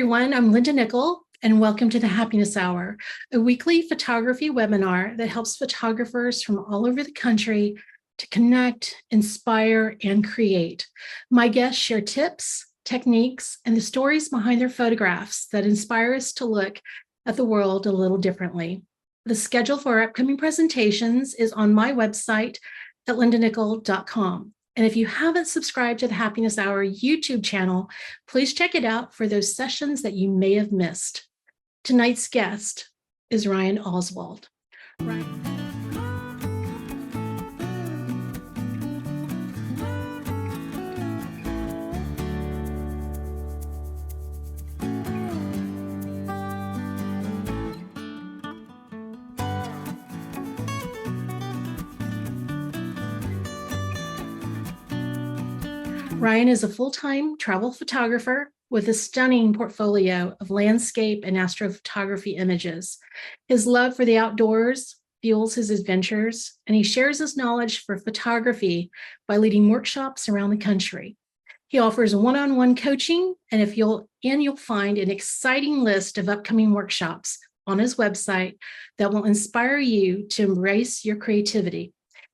everyone. I'm Linda Nickell, and welcome to the Happiness Hour, a weekly photography webinar that helps photographers from all over the country to connect, inspire, and create. My guests share tips, techniques, and the stories behind their photographs that inspire us to look at the world a little differently. The schedule for our upcoming presentations is on my website at lindanickell.com. And if you haven't subscribed to the Happiness Hour YouTube channel, please check it out for those sessions that you may have missed. Tonight's guest is Ryan Oswald. Ryan is a full-time travel photographer with a stunning portfolio of landscape and astrophotography images. His love for the outdoors fuels his adventures, and he shares his knowledge for photography by leading workshops around the country. He offers one-on-one coaching, and you'll find an exciting list of upcoming workshops on his website that will inspire you to embrace your creativity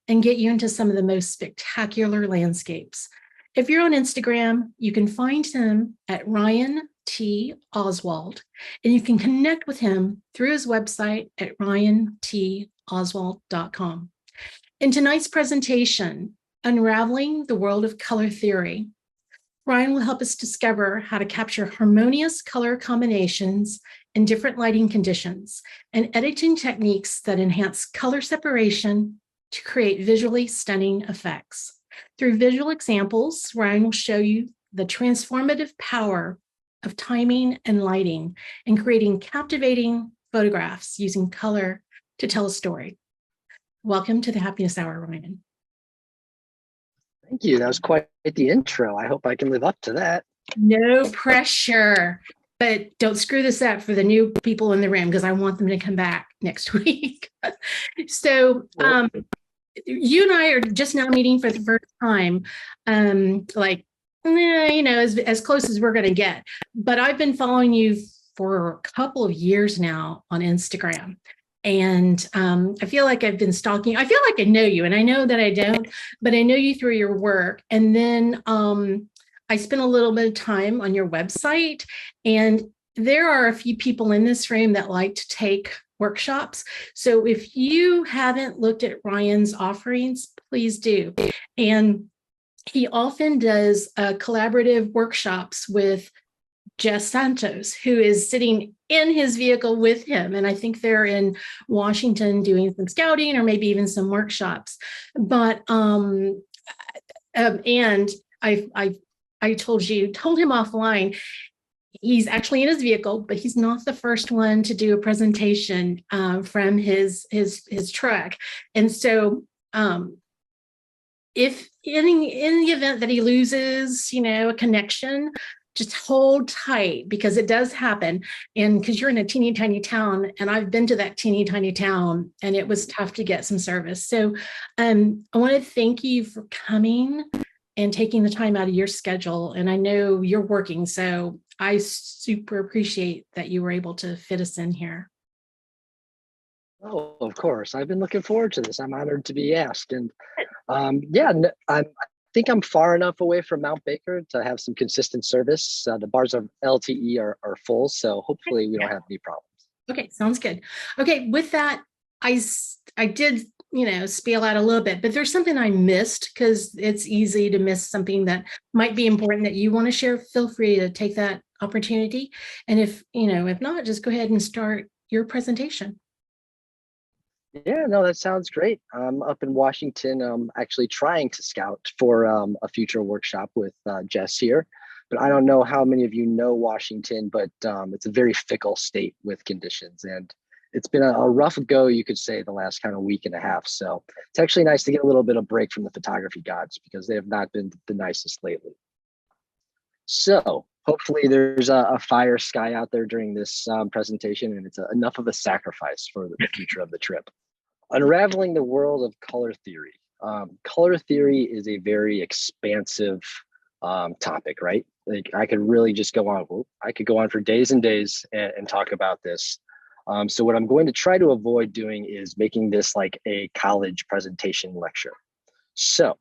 and get you into some of the most spectacular landscapes. If you're on Instagram, you can find him at Ryan T. Oswald, and you can connect with him through his website at ryantoswald.com. In tonight's presentation, Unraveling the World of Color Theory, Ryan will help us discover how to capture harmonious color combinations in different lighting conditions and editing techniques that enhance color separation to create visually stunning effects. Through visual examples, Ryan will show you the transformative power of timing and lighting and creating captivating photographs using color to tell a story. Welcome to the Happiness Hour, Ryan. Thank you. That was quite the intro. I hope I can live up to that. No pressure, but don't screw this up for the new people in the room because I want them to come back next week. So, you and I are just now meeting for the first time, as close as we're going to get. But I've been following you for a couple of years now on Instagram. And I feel like I've been stalking. I feel like I know you, and I know that I don't, but I know you through your work. And then I spent a little bit of time on your website, and there are a few people in this room that like to take workshops. So if you haven't looked at Ryan's offerings, please do. And he often does collaborative workshops with Jess Santos, who is sitting in his vehicle with him. And I think they're in Washington doing some scouting or maybe even some workshops. But and I told him offline, he's actually in his vehicle, but he's not the first one to do a presentation from his truck. And so if in the event that he loses, a connection, just hold tight because it does happen. And because you're in a teeny tiny town, and I've been to that teeny tiny town, and it was tough to get some service. So I want to thank you for coming and taking the time out of your schedule. And I know you're working, so I super appreciate that you were able to fit us in here. Oh, of course. I've been looking forward to this. I'm honored to be asked. And I think I'm far enough away from Mount Baker to have some consistent service. The bars of LTE are full, so hopefully we don't have any problems. Okay, sounds good. Okay, with that, I did spiel out a little bit, but there's something I missed because it's easy to miss something that might be important that you want to share. Feel free to take that opportunity. And if not, just go ahead and start your presentation. Yeah, no, that sounds great. I'm up in Washington. I'm actually trying to scout for a future workshop with Jess here. But I don't know how many of you know Washington, but it's a very fickle state with conditions. And it's been a rough go, you could say, the last kind of week and a half. So it's actually nice to get a little bit of break from the photography gods because they have not been the nicest lately. So hopefully there's a fire sky out there during this presentation, and it's enough of a sacrifice for the future of the trip. Unraveling the world of color theory. Color theory is a very expansive topic, right? Like I could really just go on. I could go on for days and days and talk about this. So what I'm going to try to avoid doing is making this like a college presentation lecture. So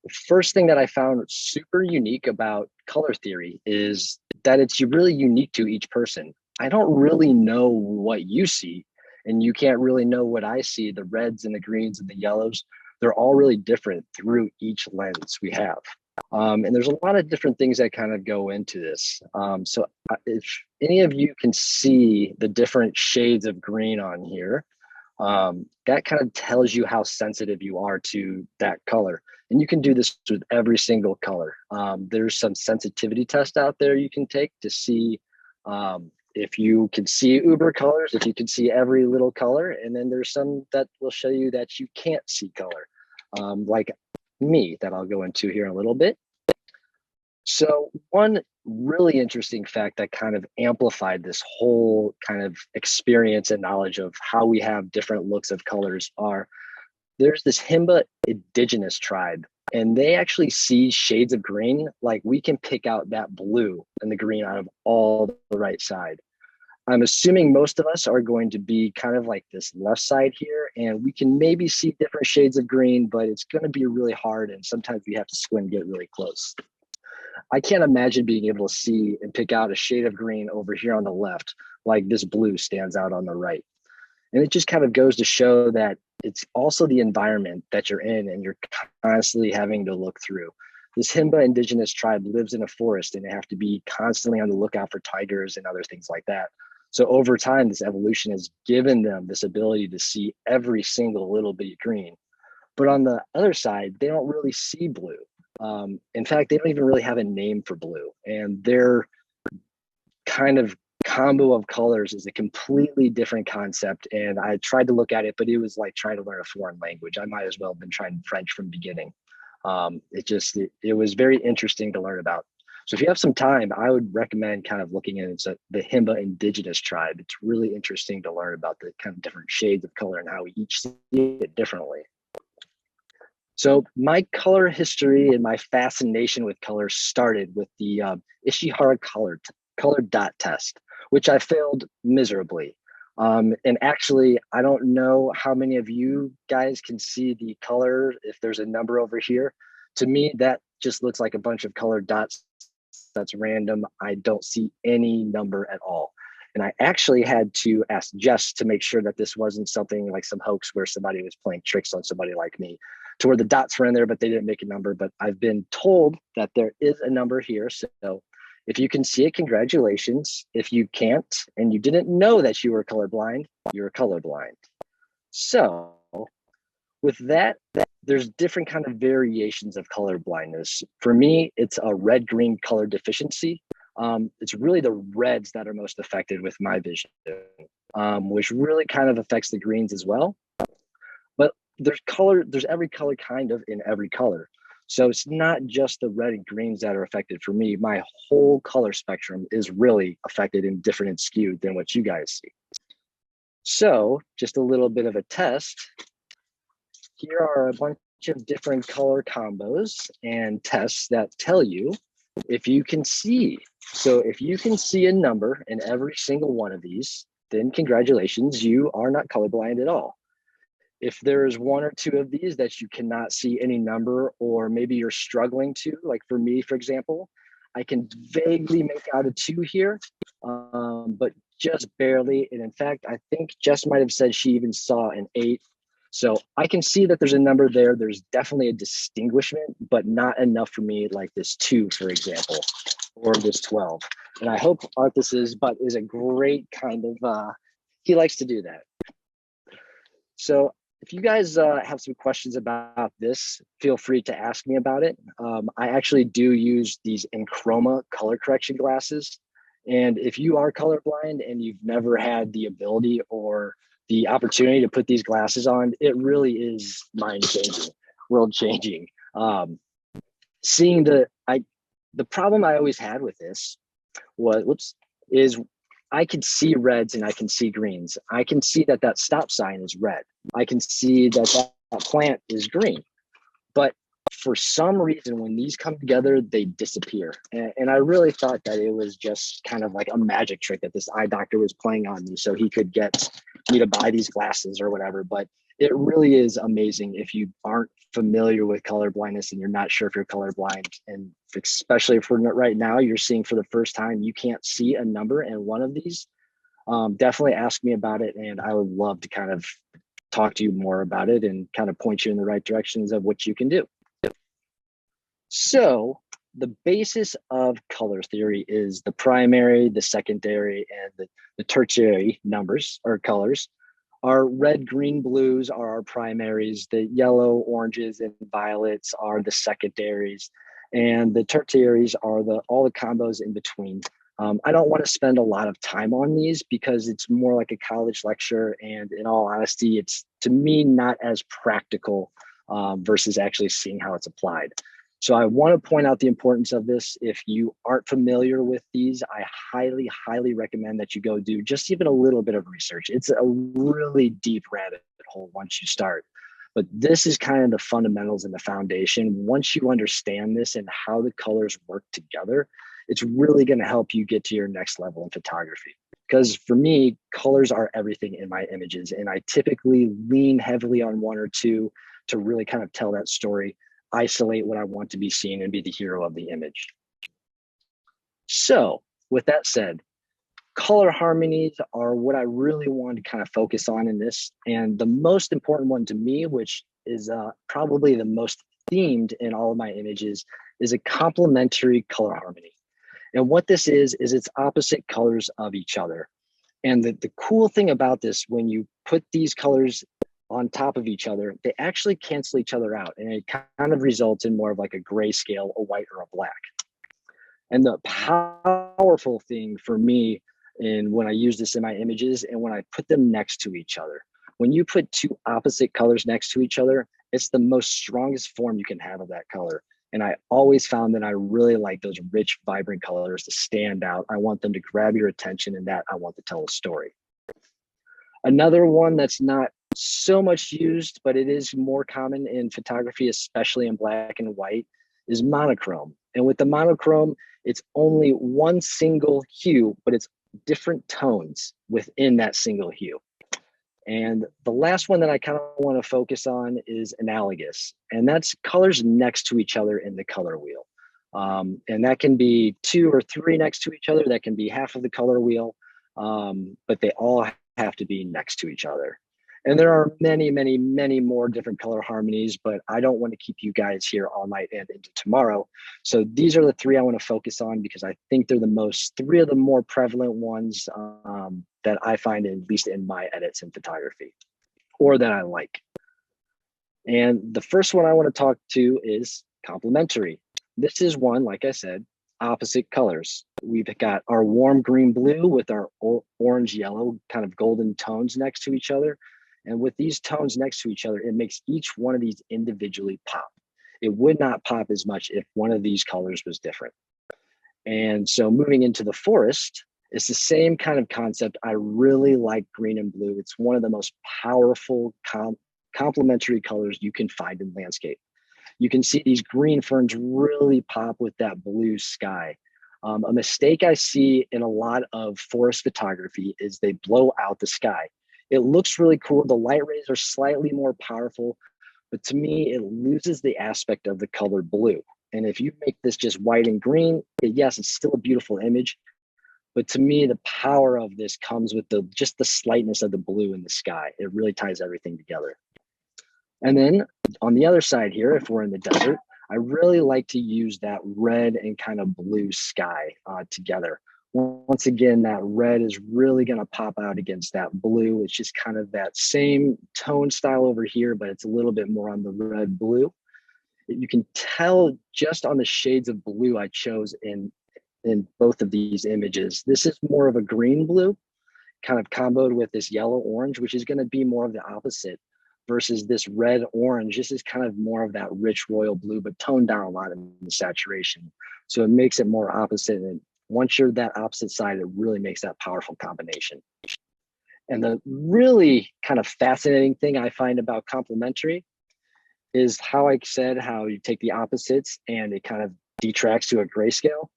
the first thing that I found super unique about color theory is that it's really unique to each person. I don't really know what you see, and you can't really know what I see. The reds and the greens and the yellows, they're all really different through each lens we have. And there's a lot of different things that kind of go into this. So if any of you can see the different shades of green on here, that kind of tells you how sensitive you are to that color. And you can do this with every single color. There's some sensitivity test out there you can take to see if you can see uber colors, if you can see every little color. And then there's some that will show you that you can't see color, like me, that I'll go into here in a little bit. So one really interesting fact that kind of amplified this whole kind of experience and knowledge of how we have different looks of colors are there's this Heba Indigenous tribe, and they actually see shades of green. Like we can pick out that blue and the green out of all the right side. I'm assuming most of us are going to be kind of like this left side here, and we can maybe see different shades of green, but it's going to be really hard. And sometimes we have to squint and get really close. I can't imagine being able to see and pick out a shade of green over here on the left, like this blue stands out on the right. And it just kind of goes to show that it's also the environment that you're in and you're constantly having to look through. This Heba Indigenous tribe lives in a forest and they have to be constantly on the lookout for tigers and other things like that. So over time, this evolution has given them this ability to see every single little bit of green. But on the other side, they don't really see blue. In fact, they don't even really have a name for blue. And their kind of combo of colors is a completely different concept. And I tried to look at it, but it was like trying to learn a foreign language. I might as well have been trying French from the beginning. It was very interesting to learn about. So if you have some time, I would recommend kind of looking into the Heba Indigenous tribe. It's really interesting to learn about the kind of different shades of color and how we each see it differently. So my color history and my fascination with color started with the Ishihara color dot test, which I failed miserably. And actually, I don't know how many of you guys can see the color, if there's a number over here. To me, that just looks like a bunch of colored dots. That's random. I don't see any number at all. And I actually had to ask Jess to make sure that this wasn't something like some hoax where somebody was playing tricks on somebody like me, to where the dots were in there, but they didn't make a number. But I've been told that there is a number here. So if you can see it, congratulations. If you can't, and you didn't know that you were colorblind, you're colorblind. So with that, there's different kind of variations of color blindness. For me, it's a red-green color deficiency. It's really the reds that are most affected with my vision, which really kind of affects the greens as well. But there's every color kind of in every color. So it's not just the red and greens that are affected for me. My whole color spectrum is really affected and different and skewed than what you guys see. So just a little bit of a test. Here are a bunch of different color combos and tests that tell you if you can see. So if you can see a number in every single one of these, then congratulations, you are not colorblind at all. If there's one or two of these that you cannot see any number, or maybe you're struggling to, like for me, for example, I can vaguely make out a 2 here, but just barely. And in fact, I think Jess might have said she even saw an 8. So I can see that there's a number there. There's definitely a distinguishment, but not enough for me, like this 2, for example, or this 12. And I hope Arthas is a great kind of, he likes to do that. So if you guys have some questions about this, feel free to ask me about it. I actually do use these in Chroma color correction glasses. And if you are colorblind and you've never had the ability or the opportunity to put these glasses on, it really is mind-changing, world-changing. Seeing the problem I always had with this is I can see reds and I can see greens. I can see that stop sign is red. I can see that plant is green. But for some reason, when these come together, they disappear. And I really thought that it was just kind of like a magic trick that this eye doctor was playing on me so he could get me to buy these glasses or whatever. But it really is amazing if you aren't familiar with color blindness and you're not sure if you're colorblind. And especially for right now, you're seeing for the first time, you can't see a number in one of these. Definitely ask me about it. And I would love to kind of talk to you more about it and kind of point you in the right directions of what you can do. So the basis of color theory is the primary, the secondary, and the tertiary numbers or colors. Our red, green, blues are our primaries. The yellow, oranges, and violets are the secondaries. And the tertiaries are all the combos in between. I don't want to spend a lot of time on these because it's more like a college lecture. And in all honesty, it's, to me, not as practical versus actually seeing how it's applied. So I want to point out the importance of this. If you aren't familiar with these, I highly, highly recommend that you go do just even a little bit of research. It's a really deep rabbit hole once you start. But this is kind of the fundamentals and the foundation. Once you understand this and how the colors work together, it's really going to help you get to your next level in photography. Because for me, colors are everything in my images. And I typically lean heavily on one or two to really kind of tell that story, isolate what I want to be seen, and be the hero of the image. So with that said, color harmonies are what I really want to kind of focus on in this. And the most important one to me, which is probably the most themed in all of my images, is a complementary color harmony. And what this is it's opposite colors of each other. And the cool thing about this, when you put these colors on top of each other, they actually cancel each other out. And it kind of results in more of like a grayscale, a white or a black. And the powerful thing for me in when I use this in my images and when I put them next to each other, when you put two opposite colors next to each other, it's the most strongest form you can have of that color. And I always found that I really like those rich, vibrant colors to stand out. I want them to grab your attention, and that I want to tell a story. Another one that's not so much used, but it is more common in photography, especially in black and white, is monochrome. And with the monochrome, it's only one single hue, but it's different tones within that single hue. And the last one that I kind of want to focus on is analogous. And that's colors next to each other in the color wheel. And that can be 2 or 3 next to each other. That can be half of the color wheel, but they all have to be next to each other. And there are many, many, many more different color harmonies, but I don't want to keep you guys here all night and into tomorrow. So these are the 3 I want to focus on because I think they're the 3 of the more prevalent ones that I find, at least in my edits in photography, or that I like. And the first one I want to talk to is complementary. This is one, like I said, opposite colors. We've got our warm green blue with our orange yellow kind of golden tones next to each other. And with these tones next to each other, it makes each one of these individually pop. It would not pop as much if one of these colors was different. And so moving into the forest, it's the same kind of concept. I really like green and blue. It's one of the most powerful complementary colors you can find in landscape. You can see these green ferns really pop with that blue sky. A mistake I see in a lot of forest photography is they blow out the sky. It looks really cool. The light rays are slightly more powerful, but to me, it loses the aspect of the color blue. And if you make this just white and green, yes, it's still a beautiful image. But to me, the power of this comes with just the slightness of the blue in the sky. It really ties everything together. And then on the other side here, if we're in the desert, I really like to use that red and kind of blue sky together. Once again, that red is really going to pop out against that blue. It's just kind of that same tone style over here, but it's a little bit more on the red blue. You can tell just on the shades of blue I chose in both of these images. This is more of a green blue, kind of comboed with this yellow orange, which is going to be more of the opposite, versus this red orange. This is kind of more of that rich royal blue, but toned down a lot in the saturation. So it makes it more opposite. And once you're that opposite side, it really makes that powerful combination. And the really kind of fascinating thing I find about complementary is how I said how you take the opposites and it kind of detracts to a grayscale.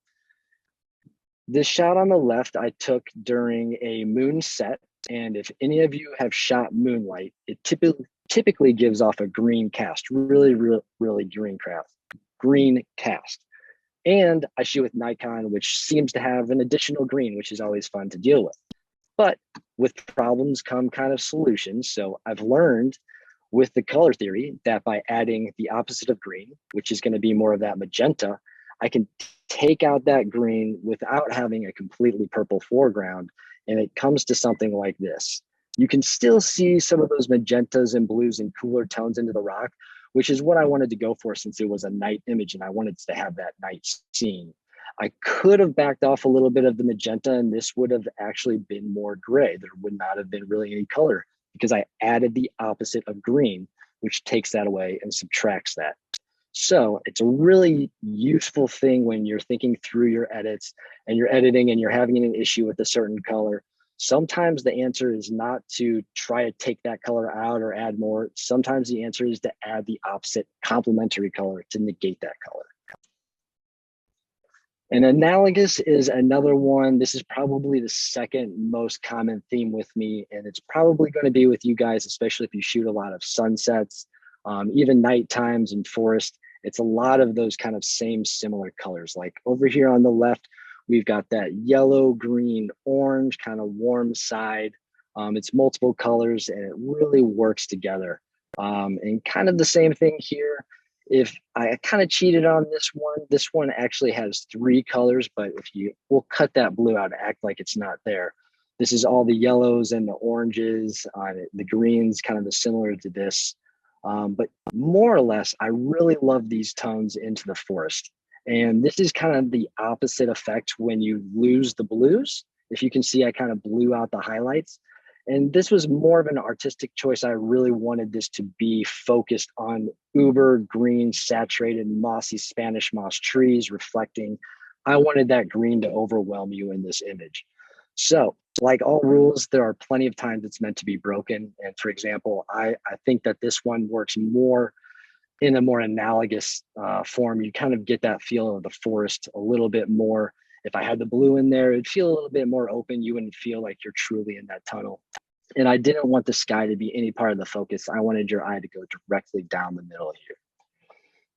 This shot on the left I took during a moon set, and if any of you have shot moonlight, it typically gives off a green cast, really green cast. And I shoot with Nikon, which seems to have an additional green, which is always fun to deal with. But with problems come kind of solutions. So I've learned with the color theory that by adding the opposite of green, which is going to be more of that magenta, I can take out that green without having a completely purple foreground. And it comes to something like this. You can still see some of those magentas and blues and cooler tones into the rock, which is what I wanted to go for since it was a night image and I wanted to have that night scene. I could have backed off a little bit of the magenta and this would have actually been more gray. There would not have been really any color because I added the opposite of green, which takes that away and subtracts that. So it's a really useful thing when you're thinking through your edits and you're editing and you're having an issue with a certain color. Sometimes the answer is not to try to take that color out or add more. Sometimes the answer is to add the opposite complementary color to negate that color. And analogous is another one. This is probably the second most common theme with me, and it's probably going to be with you guys, especially if you shoot a lot of sunsets, even night times and forest. It's a lot of those kind of same similar colors. Like over here on the left, we've got that yellow, green, orange kind of warm side. It's multiple colors and it really works together. And kind of the same thing here. If I kind of cheated on this one actually has 3 colors, but we'll cut that blue out and act like it's not there. This is all the yellows and the oranges, the greens, kind of the similar to this. But more or less, I really love these tones into the forest. And this is kind of the opposite effect when you lose the blues. If you can see, I kind of blew out the highlights. And this was more of an artistic choice. I really wanted this to be focused on uber green, saturated, mossy Spanish moss trees reflecting. I wanted that green to overwhelm you in this image. So like all rules, there are plenty of times it's meant to be broken. And for example, I think that this one works more in a more analogous form. You kind of get that feel of the forest a little bit more. If I had the blue in there, it'd feel a little bit more open. You wouldn't feel like you're truly in that tunnel. And I didn't want the sky to be any part of the focus. I wanted your eye to go directly down the middle here.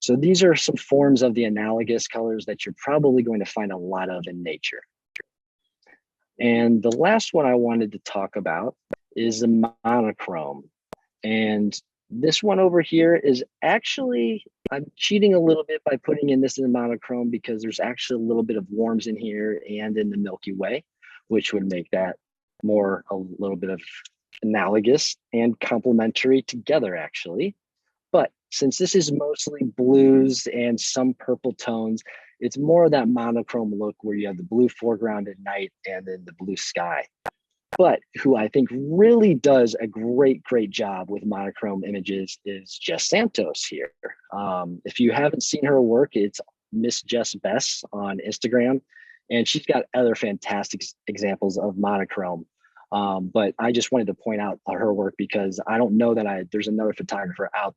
So these are some forms of the analogous colors that you're probably going to find a lot of in nature. And the last one I wanted to talk about is the monochrome. And this one over here is actually, I'm cheating a little bit by putting in this in the monochrome because there's actually a little bit of warms in here and in the Milky Way, which would make that more a little bit of analogous and complementary together actually. But since this is mostly blues and some purple tones, it's more of that monochrome look where you have the blue foreground at night and then the blue sky. But who I think really does a great job with monochrome images is Jess Santos here. If you haven't seen her work, it's Miss Jess Bess on Instagram, and she's got other fantastic examples of monochrome. But I just wanted to point out her work because I don't know that there's another photographer out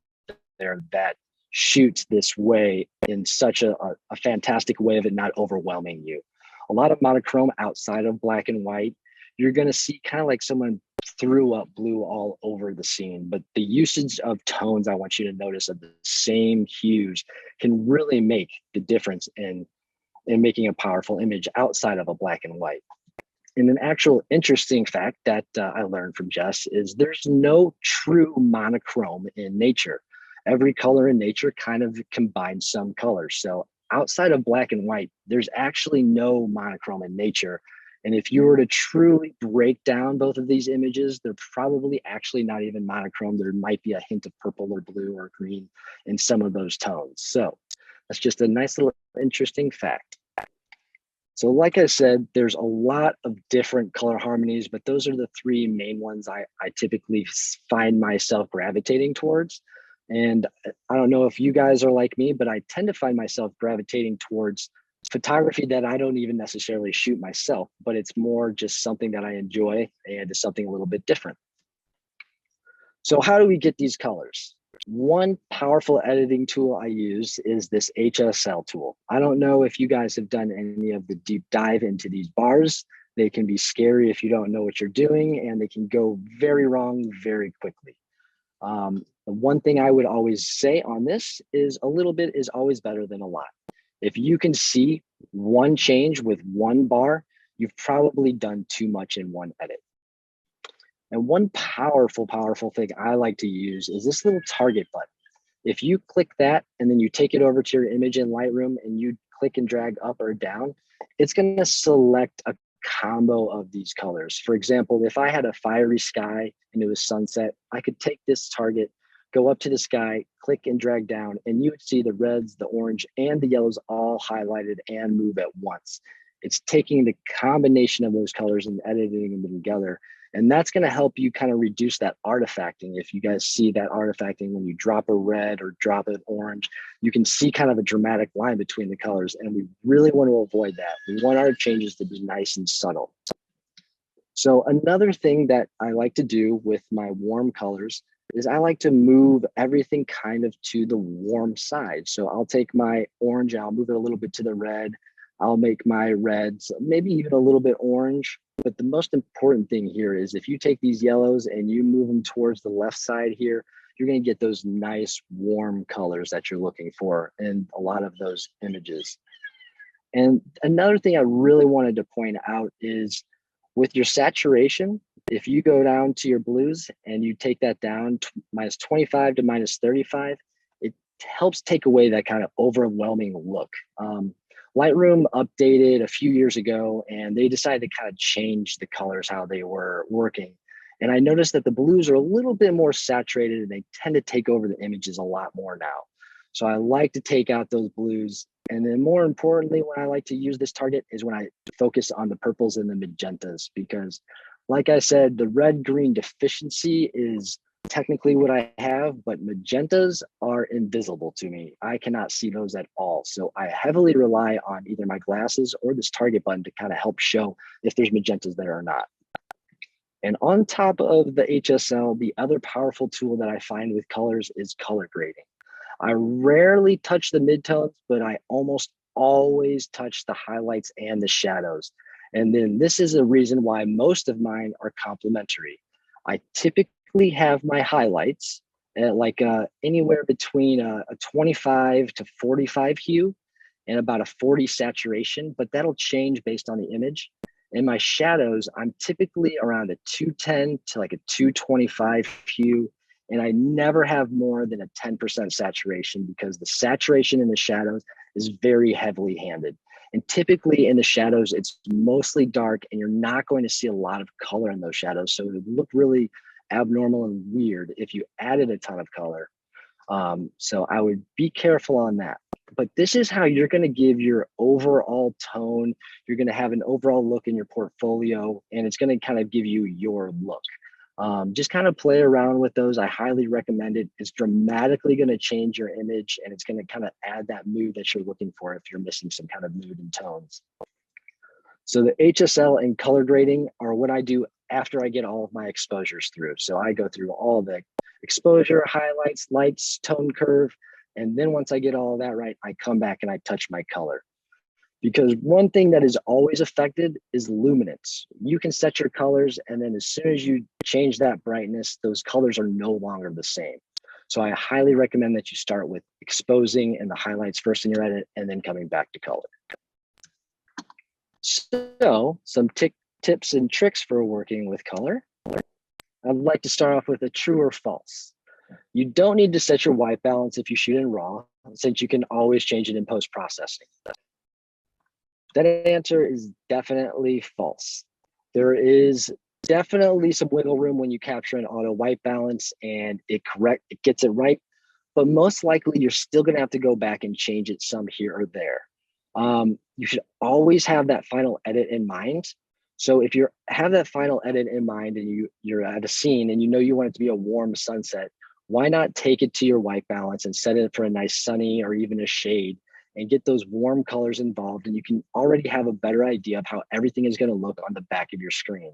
there that shoots this way in such a fantastic way of it not overwhelming you. A lot of monochrome outside of black and white, you're going to see kind of like someone threw up blue all over the scene, but the usage of tones I want you to notice of the same hues can really make the difference in making a powerful image outside of a black and white. And an actual interesting fact that I learned from Jess is there's no true monochrome in nature. Every color in nature kind of combines some colors. So outside of black and white, there's actually no monochrome in nature. And if you were to truly break down both of these images, they're probably actually not even monochrome. There might be a hint of purple or blue or green in some of those tones. So that's just a nice little interesting fact. So like I said, there's a lot of different color harmonies, but those are the 3 main ones I typically find myself gravitating towards. And I don't know if you guys are like me, but I tend to find myself gravitating towards photography that I don't even necessarily shoot myself, but it's more just something that I enjoy and is something a little bit different. So how do we get these colors? One powerful editing tool I use is this HSL tool. I don't know if you guys have done any of the deep dive into these bars. They can be scary if you don't know what you're doing, and they can go very wrong very quickly. The one thing I would always say on this is a little bit is always better than a lot. If you can see one change with one bar, you've probably done too much in one edit. And one powerful thing I like to use is this little target button. If you click that and then you take it over to your image in Lightroom and you click and drag up or down, it's going to select a combo of these colors. For example, if I had a fiery sky and it was sunset, I could take this target, go up to the sky, click and drag down, and you would see the reds, the orange, and the yellows all highlighted and move at once. It's taking the combination of those colors and editing them together. And that's going to help you kind of reduce that artifacting. If you guys see that artifacting when you drop a red or drop an orange, you can see kind of a dramatic line between the colors. And we really want to avoid that. We want our changes to be nice and subtle. So another thing that I like to do with my warm colors is I like to move everything kind of to the warm side. So I'll take my orange, I'll move it a little bit to the red. I'll make my reds, maybe even a little bit orange. But the most important thing here is if you take these yellows and you move them towards the left side here, you're going to get those nice warm colors that you're looking for in a lot of those images. And another thing I really wanted to point out is with your saturation, if you go down to your blues and you take that down minus 25 to minus 35, it helps take away that kind of overwhelming look. Lightroom updated a few years ago and they decided to kind of change the colors, how they were working. And I noticed that the blues are a little bit more saturated and they tend to take over the images a lot more now. So I like to take out those blues. And then more importantly, when I like to use this target is when I focus on the purples and the magentas, because like I said, the red-green deficiency is technically what I have, but magentas are invisible to me. I cannot see those at all. So I heavily rely on either my glasses or this target button to kind of help show if there's magentas there or not. And on top of the HSL, the other powerful tool that I find with colors is color grading. I rarely touch the midtones, but I almost always touch the highlights and the shadows. And then this is a reason why most of mine are complementary. I typically have my highlights at like anywhere between a 25 to 45 hue and about a 40 saturation, but that'll change based on the image. In my shadows, I'm typically around a 210 to like a 225 hue, and I never have more than a 10% saturation because the saturation in the shadows is very heavily handed. And typically in the shadows, it's mostly dark and you're not going to see a lot of color in those shadows. So it would look really abnormal and weird if you added a ton of color. So I would be careful on that. But this is how you're going to give your overall tone. You're going to have an overall look in your portfolio, and it's going to kind of give you your look. Just kind of play around with those. I highly recommend it. It's dramatically going to change your image, and it's going to kind of add that mood that you're looking for if you're missing some kind of mood and tones. So the HSL and color grading are what I do after I get all of my exposures through. So I go through all the exposure, highlights, lights, tone curve. And then once I get all of that right, I come back and I touch my color. Because one thing that is always affected is luminance. You can set your colors, and then as soon as you change that brightness, those colors are no longer the same. So I highly recommend that you start with exposing and the highlights first in your edit, and then coming back to color. So some tips and tricks for working with color. I'd like to start off with a true or false. You don't need to set your white balance if you shoot in RAW, since you can always change it in post-processing. That answer is definitely false. There is definitely some wiggle room when you capture an auto white balance and it gets it right, but most likely you're still going to have to go back and change it some here or there. You should always have that final edit in mind. So if you have that final edit in mind and you're at a scene and you know you want it to be a warm sunset, why not take it to your white balance and set it for a nice sunny or even a shade and get those warm colors involved, and you can already have a better idea of how everything is going to look on the back of your screen.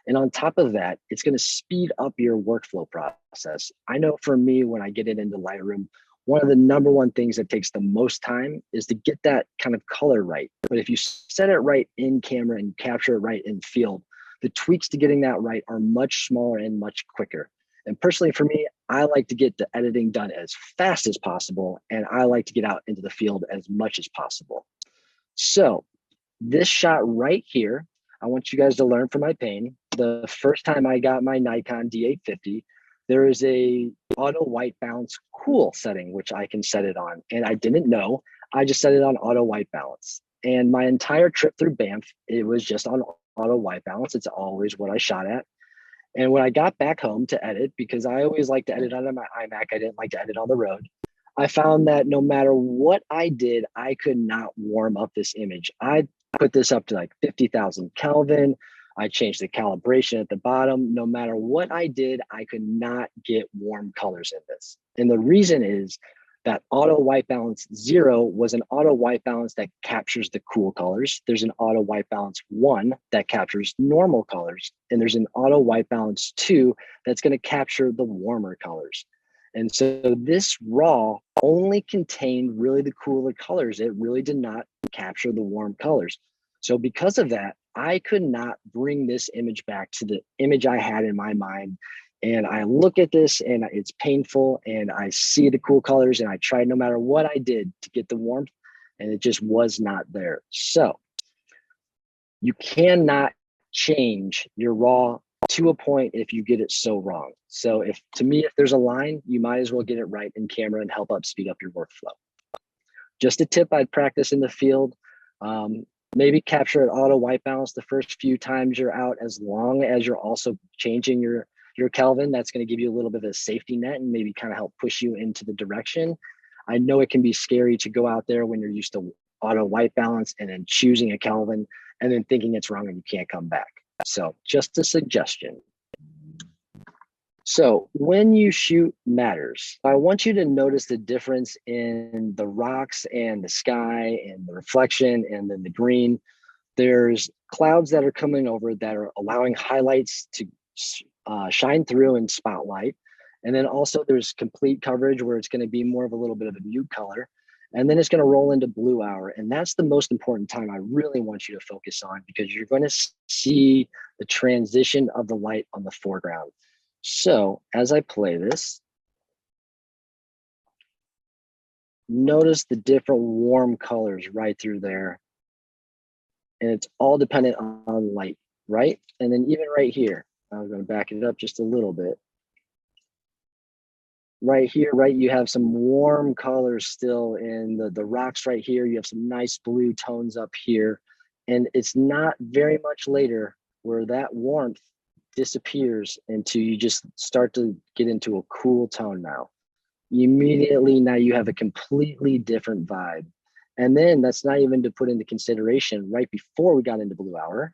And on top of that, it's going to speed up your workflow process. I know for me, when I get it into Lightroom, one of the number one things that takes the most time is to get that kind of color right. But if you set it right in camera and capture it right in field, the tweaks to getting that right are much smaller and much quicker. And personally for me, I like to get the editing done as fast as possible, and I like to get out into the field as much as possible. So this shot right here, I want you guys to learn from my pain. The first time I got my Nikon D850, there is a auto white balance cool setting, which I can set it on. And I didn't know, I just set it on auto white balance. And my entire trip through Banff, it was just on auto white balance. It's always what I shot at. And when I got back home to edit, because I always like to edit on my iMac, I didn't like to edit on the road. I found that no matter what I did, I could not warm up this image. I put this up to like 50,000 Kelvin. I changed the calibration at the bottom. No matter what I did, I could not get warm colors in this. And the reason is that auto white balance 0 was an auto white balance that captures the cool colors. There's an auto white balance 1 that captures normal colors. And there's an auto white balance 2 that's going to capture the warmer colors. And so this raw only contained really the cooler colors. It really did not capture the warm colors. So because of that, I could not bring this image back to the image I had in my mind. And I look at this and it's painful, and I see the cool colors, and I tried no matter what I did to get the warmth, and it just was not there. So you cannot change your raw to a point if you get it so wrong. So if there's a line, you might as well get it right in camera and help speed up your workflow. Just a tip I'd practice in the field. Maybe capture an auto white balance the first few times you're out, as long as you're also changing your Kelvin. That's going to give you a little bit of a safety net and maybe kind of help push you into the direction. I know it can be scary to go out there when you're used to auto white balance and then choosing a Kelvin and then thinking it's wrong and you can't come back. So just a suggestion. So when you shoot matters, I want you to notice the difference in the rocks and the sky and the reflection and then the green. There's clouds that are coming over that are allowing highlights to shine through in spotlight. And then also there's complete coverage where it's going to be more of a little bit of a mute color. And then it's going to roll into blue hour. And that's the most important time I really want you to focus on, because you're going to see the transition of the light on the foreground. So as I play this, notice the different warm colors right through there. And it's all dependent on light, right? And then even right here, I'm going to back it up just a little bit. Right here, right, you have some warm colors still in the rocks right here. You have some nice blue tones up here. And it's not very much later where that warmth disappears until you just start to get into a cool tone now. Immediately, now you have a completely different vibe. And then that's not even to put into consideration right before we got into blue hour.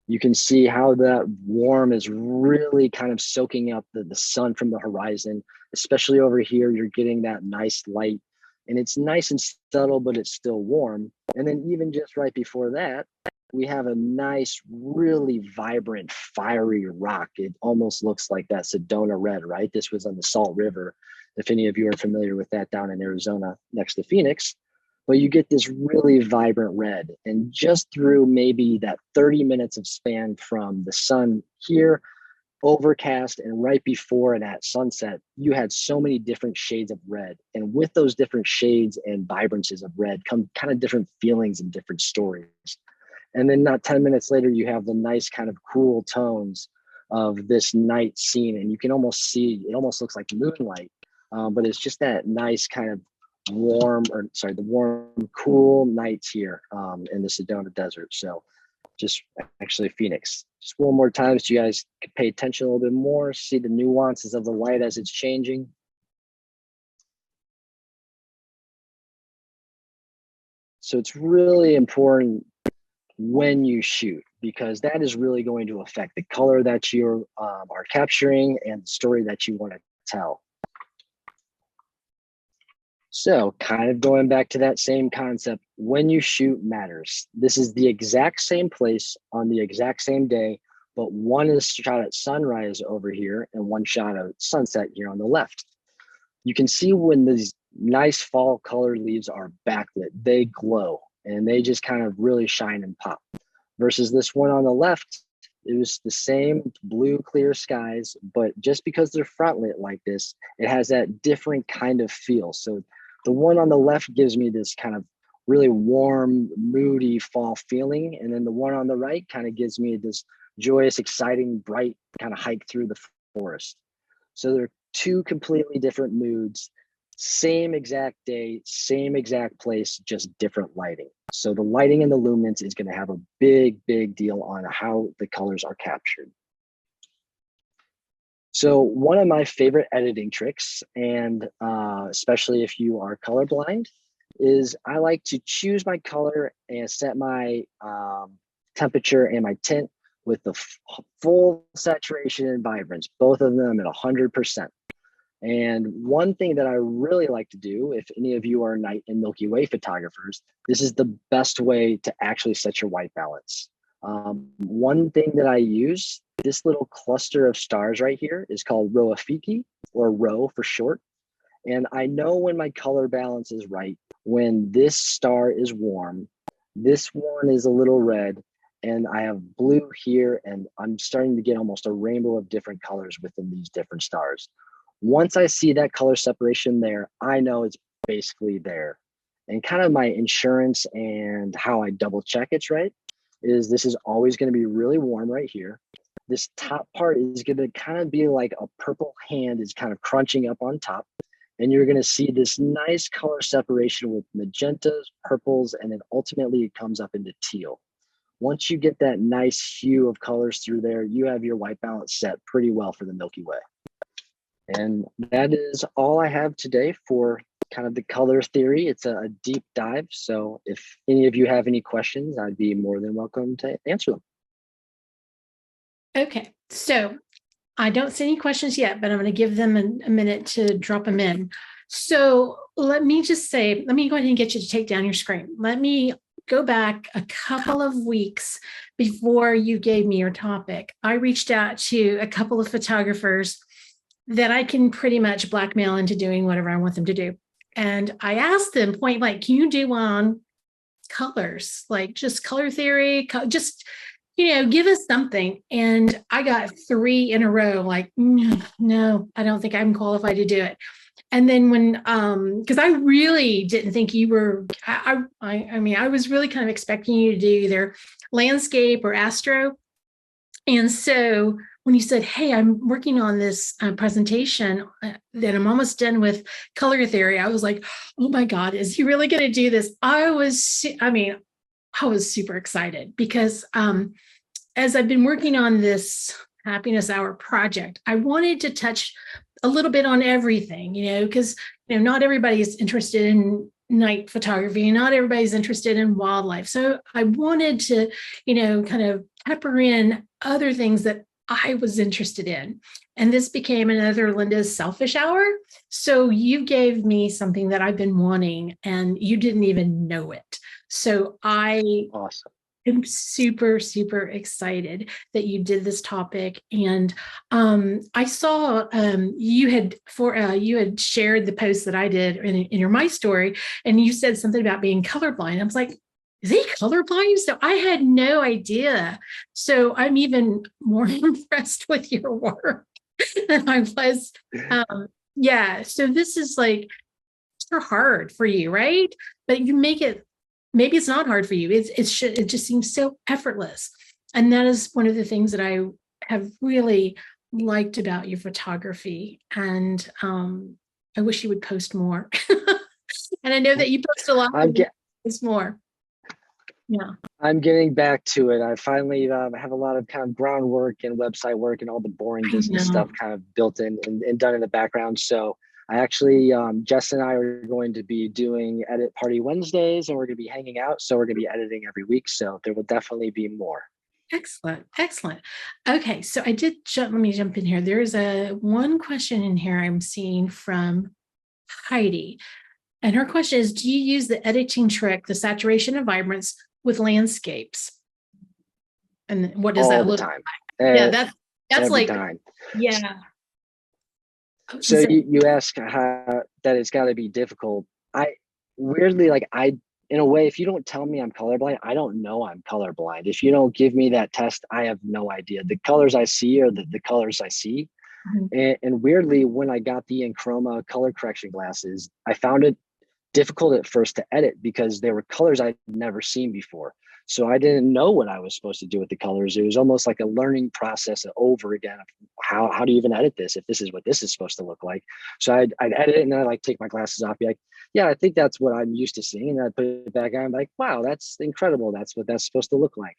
You can see how that warm is really kind of soaking up the sun from the horizon, especially over here. You're getting that nice light, and it's nice and subtle, but it's still warm. And then even just right before that, we have a nice, really vibrant, fiery rock. It almost looks like that Sedona red, right? This was on the Salt River, if any of you are familiar with that, down in Arizona next to Phoenix. But you get this really vibrant red. And just through maybe that 30 minutes of span from the sun here, overcast, and right before and at sunset, you had so many different shades of red. And with those different shades and vibrances of red come kind of different feelings and different stories. And then not 10 minutes later, you have the nice kind of cool tones of this night scene. And you can almost see, it almost looks like moonlight, but it's just that nice kind of the warm, cool nights here in the Sedona Desert. So just actually Phoenix. Just one more time so you guys can pay attention a little bit more, see the nuances of the light as it's changing. So it's really important when you shoot, because that is really going to affect the color that you are capturing and the story that you want to tell. So, kind of going back to that same concept, when you shoot matters. This is the exact same place on the exact same day, but one is shot at sunrise over here and one shot at sunset here on the left. You can see when these nice fall colored leaves are backlit, they glow and they just kind of really shine and pop. Versus this one on the left, it was the same blue, clear skies, but just because they're front lit like this, it has that different kind of feel. So the one on the left gives me this kind of really warm, moody fall feeling. And then the one on the right kind of gives me this joyous, exciting, bright kind of hike through the forest. So they're two completely different moods, same exact day, same exact place, just different lighting. So the lighting and the luminance is going to have a big, big deal on how the colors are captured. So one of my favorite editing tricks, and especially if you are colorblind, is I like to choose my color and set my temperature and my tint with the full saturation and vibrance, both of them at 100%. And one thing that I really like to do, if any of you are night and Milky Way photographers, this is the best way to actually set your white balance. One thing that I use, this little cluster of stars right here is called Roafiki, or Ro for short. And I know when my color balance is right, when this star is warm, this one is a little red, and I have blue here, and I'm starting to get almost a rainbow of different colors within these different stars. Once I see that color separation there, I know it's basically there. And kind of my insurance and how I double check it's right is this is always going to be really warm right here. This top part is going to kind of be like a purple hand is kind of crunching up on top. And you're going to see this nice color separation with magentas, purples, and then ultimately it comes up into teal. Once you get that nice hue of colors through there, you have your white balance set pretty well for the Milky Way. And that is all I have today for kind of the color theory. It's a deep dive. So if any of you have any questions, I'd be more than welcome to answer them. Okay, so I don't see any questions yet, but I'm going to give them a minute to drop them in. So let me just say, let me go ahead and get you to take down your screen. Let me go back a couple of weeks before you gave me your topic. I reached out to a couple of photographers that I can pretty much blackmail into doing whatever I want them to do. And I asked them point blank, can you do on colors, like just color theory, just, give us something. And I got 3 in a row, like, no, I don't think I'm qualified to do it. And then when, because I really didn't think you were, I mean, I was really kind of expecting you to do either landscape or astro. And so when you said, hey, I'm working on this presentation that I'm almost done with color theory, I was like, oh my God, is he really going to do this? I was super excited because as I've been working on this Happiness Hour project, I wanted to touch a little bit on everything, because, not everybody is interested in night photography, and not everybody's interested in wildlife. So I wanted to, kind of pepper in other things that I was interested in. And this became another Linda's Selfish Hour. So you gave me something that I've been wanting and you didn't even know it. So Awesome. I'm super, super excited that you did this topic. And I saw you had shared the post that I did in your My Story, and you said something about being colorblind. I was like, is he colorblind? So I had no idea. So I'm even more impressed with your work than I was. Yeah. So this is like super hard for you, right? But you make it. Maybe it's not hard for you. It just seems so effortless. And that is one of the things that I have really liked about your photography. And I wish you would post more. And I know that you post a lot. Post more. Yeah. I'm getting back to it. I finally have a lot of kind of groundwork and website work and all the boring business stuff kind of built in and done in the background. So I actually, Jess and I are going to be doing Edit Party Wednesdays, and we're going to be hanging out. So we're going to be editing every week. So there will definitely be more. Excellent. Excellent. Okay. So let me jump in here. There's one question in here I'm seeing from Heidi. And her question is, do you use the editing trick, the saturation and vibrance with landscapes? And what does All that the look time. like? Yeah, that's Every like, time. yeah. So you ask how that it's got to be difficult. I weirdly, like, I, in a way, if you don't tell me I'm colorblind, I don't know I'm colorblind. If you don't give me that test, I have no idea. The colors I see are the colors I see. Mhm. And weirdly, when I got the Chroma color correction glasses, I found it difficult at first to edit because there were colors I'd never seen before. So I didn't know what I was supposed to do with the colors. It was almost like a learning process over again. How do you even edit this if this is what this is supposed to look like? So I'd edit it and then I'd like take my glasses off, be like, yeah, I think that's what I'm used to seeing. And I'd put it back on, I'm like, wow, that's incredible. That's what that's supposed to look like.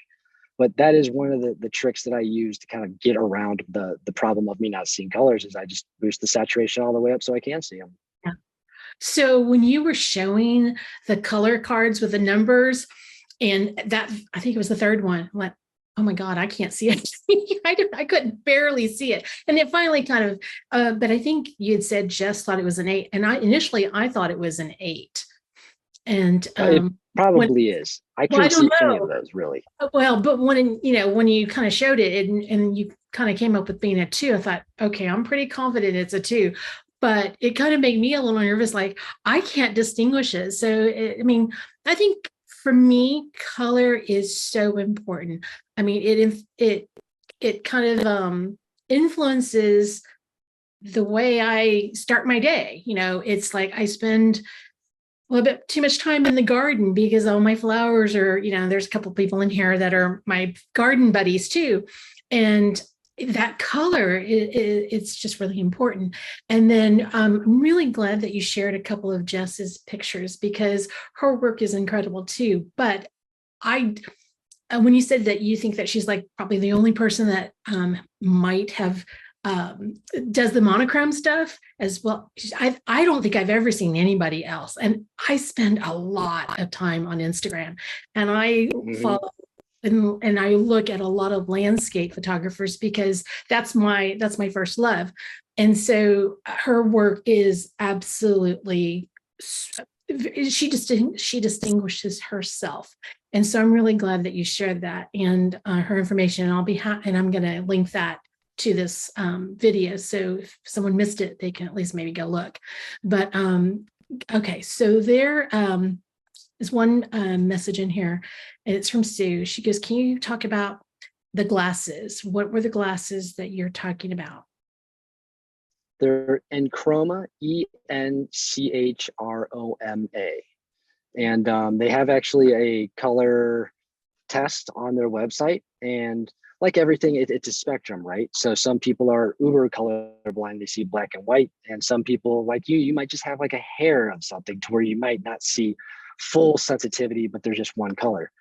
But that is one of the tricks that I use to kind of get around the problem of me not seeing colors is I just boost the saturation all the way up so I can see them. Yeah. So when you were showing the color cards with the numbers, and that, I think it was the third one, I went, oh my God, I can't see it. I couldn't barely see it. And it finally kind of, but I think you had said Jess thought it was an 8. And initially I thought it was an 8. And It when, probably is. I well, I couldn't don't see any of know. those really. Well, but when you kind of showed it and you kind of came up with being a 2, I thought, okay, I'm pretty confident it's a 2. But it kind of made me a little nervous, like I can't distinguish it. So, I mean, I think for me, color is so important. I mean, it kind of influences the way I start my day. It's like I spend a little bit too much time in the garden because all my flowers are, there's a couple of people in here that are my garden buddies too. And that color, it's just really important. And then I'm really glad that you shared a couple of Jess's pictures because her work is incredible too. But when you said that you think that she's like probably the only person that might have does the monochrome stuff as well. I don't think I've ever seen anybody else. And I spend a lot of time on Instagram and I follow and I look at a lot of landscape photographers because that's my first love. And so her work is absolutely, she distinguishes herself. And so I'm really glad that you shared that and her information. And and I'm going to link that to this video. So if someone missed it, they can at least maybe go look. But okay, so there is one message in here, and it's from Sue. She goes, can you talk about the glasses? What were the glasses that you're talking about? They're Chroma, Enchroma. And they have actually a color test on their website. And like everything, it's a spectrum, right? So some people are uber colorblind, they see black and white. And some people like you might just have like a hair of something to where you might not see full sensitivity, but there's just one color.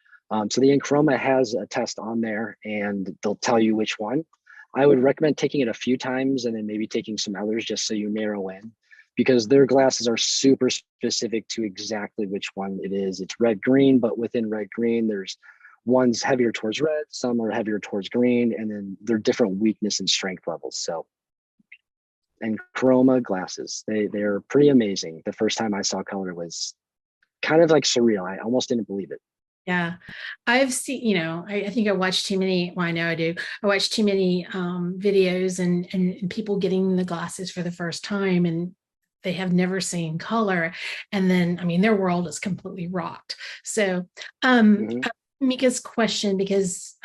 So the Chroma has a test on there and they'll tell you which one. I would recommend taking it a few times and then maybe taking some others just so you narrow in, because their glasses are super specific to exactly which one it is. It's red green, but within red green, there's one's heavier towards red, some are heavier towards green, and then they're different weakness and strength levels. So, and Chroma glasses, they're pretty amazing. The first time I saw color was kind of like surreal. I almost didn't believe it. Yeah, I've seen, I think I watched too many. Well, I know I do. I watched too many videos and people getting the glasses for the first time and they have never seen color. And then, I mean, their world is completely rocked. So, Mika's question, because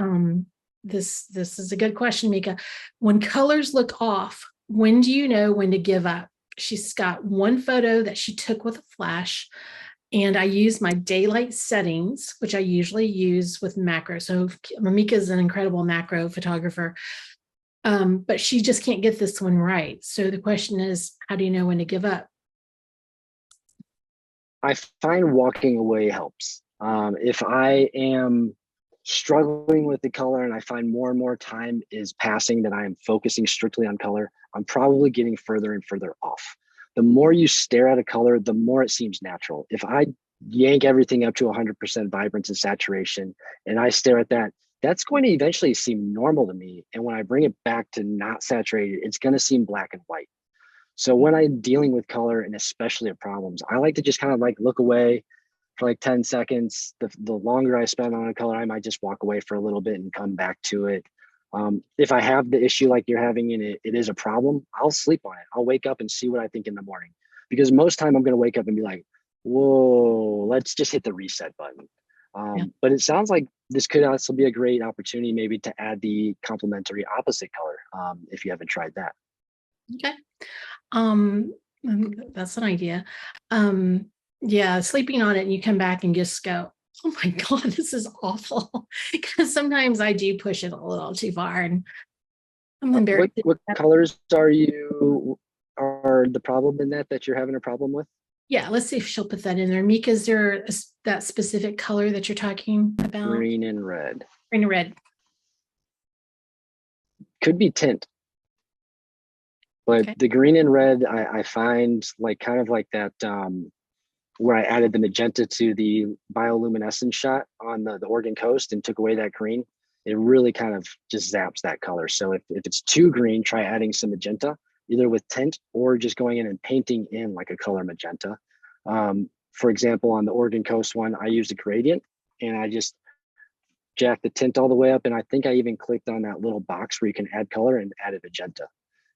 this is a good question, Mika. When colors look off, when do you know when to give up? She's got one photo that she took with a flash. And I use my daylight settings, which I usually use with macro. So Mika is an incredible macro photographer, but she just can't get this one right. So the question is, how do you know when to give up? I find walking away helps. If I am struggling with the color and I find more and more time is passing that I am focusing strictly on color, I'm probably getting further and further off. The more you stare at a color, the more it seems natural. If I yank everything up to 100% vibrance and saturation, and I stare at that, that's going to eventually seem normal to me. And when I bring it back to not saturated, it's going to seem black and white. So when I'm dealing with color and especially at problems, I like to just kind of like look away for like 10 seconds. The longer I spend on a color, I might just walk away for a little bit and come back to it. If I have the issue like you're having and it is a problem, I'll sleep on it. I'll wake up and see what I think in the morning. Because most time I'm going to wake up and be like, whoa, let's just hit the reset button. But it sounds like this could also be a great opportunity maybe to add the complementary opposite color if you haven't tried that. Okay. That's an idea. Yeah, sleeping on it and you come back and just go, oh my God, this is awful. Because sometimes I do push it a little too far and I'm embarrassed. What colors are the problem in that you're having a problem with? Yeah, let's see if she'll put that in there. Mika, is there that specific color that you're talking about? Green and red. Green and red. Could be tint. But okay. The green and red, I find like kind of like that where I added the magenta to the bioluminescence shot on the Oregon coast and took away that green. It really kind of just zaps that color. So if it's too green, try adding some magenta, either with tint or just going in and painting in like a color magenta. For example, on the Oregon coast one, I used a gradient and I just jacked the tint all the way up. And I think I even clicked on that little box where you can add color and added magenta.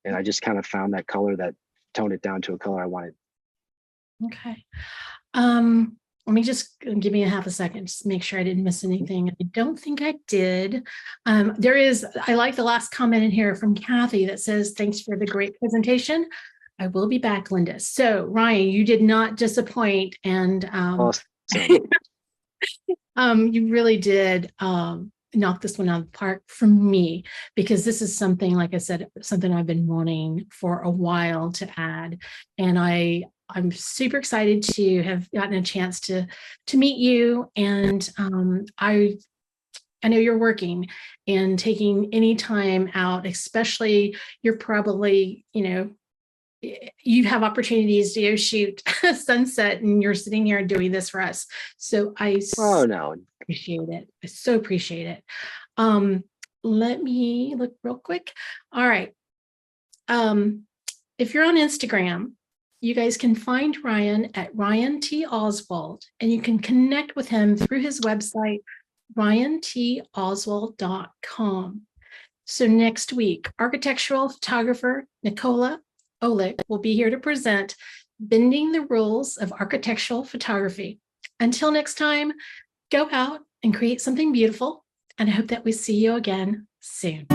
And I just kind of found that color that toned it down to a color I wanted. Okay. Let me just give me a half a second, just make sure I didn't miss anything. I don't think I did. I like the last comment in here from Kathy that says, thanks for the great presentation. I will be back, Linda. So Ryan, you did not disappoint. And awesome. You really did knock this one out of the park for me, because this is something, like I said, something I've been wanting for a while to add. And I'm super excited to have gotten a chance to meet you. And I know you're working and taking any time out, especially you're probably, you have opportunities to go shoot sunset and you're sitting here doing this for us. So appreciate it. I so appreciate it. Let me look real quick. All right. If you're on Instagram, you guys can find Ryan at Ryan T. Oswald, and you can connect with him through his website, ryantoswald.com. So next week, architectural photographer Nickell will be here to present Bending the Rules of Architectural Photography. Until next time, go out and create something beautiful, and I hope that we see you again soon.